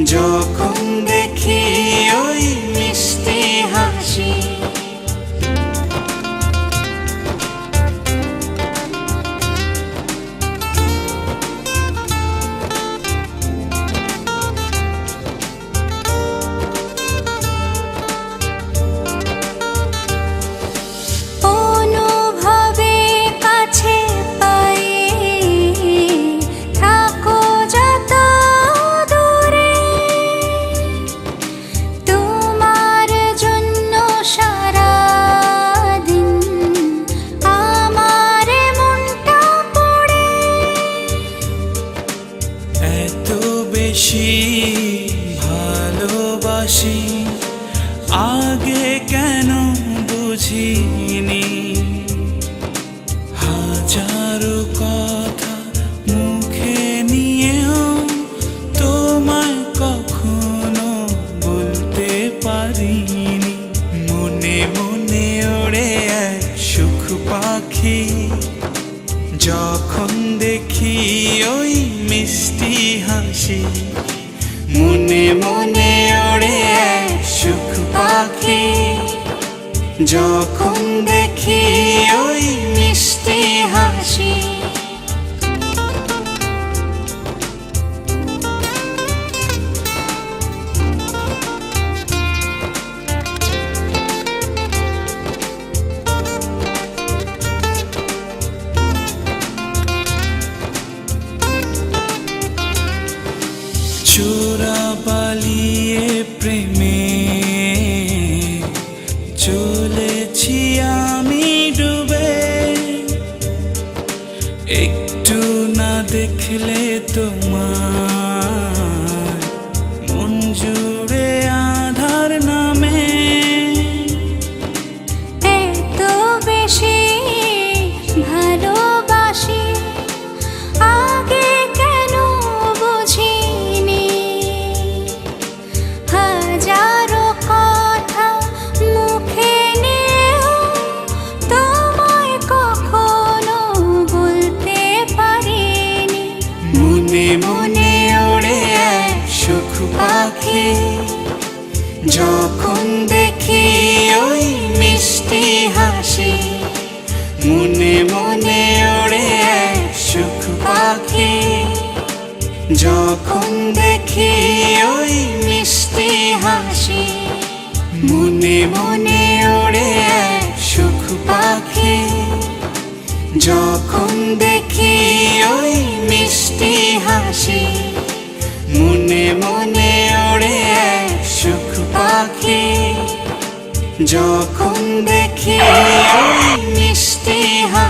যখন দেখি ওই মিষ্টি হাসি। বেশি ভালোবাসি আগে কেন বুঝিনি, হাজারো কথা মুখে নিয়েও তোমায় কখনো বলতে পারিনি। মনে মনে ওড়ে এক সুখ পাখি, যখন দেখি ওই মিষ্টি হাসি। মনে মনে ওড়ে এক সুখ পাখি, যখন দেখি ওই মিষ্টি হাসি। চোরা পালিয়ে প্রেমে চলেছি আমি ডুবে, একটু না দেখলে তোমার মন জুড়ে আধার নামে। এত বেশি ভালোবাসি আগে কেন বুঝিনি, হাজারো কথা মুখে নিয়েও তোমায় কখনো বলতে পারিনি। মনে মনে ওড়ে এক সুখ পাখি, যখন দেখি ওই মিষ্টি হাসি। মনে মনে ওড়ে এক সুখ পাখি, যখন দেখি ওই মিষ্টি হাসি। মনে মনে ওড়ে এক সুখ পাখি, যখন দেখি ওই মিষ্টি হাসি। মনে মনে ওড়ে এক সুখ পাখি, যখন দেখি ওই মিষ্টি হাসি।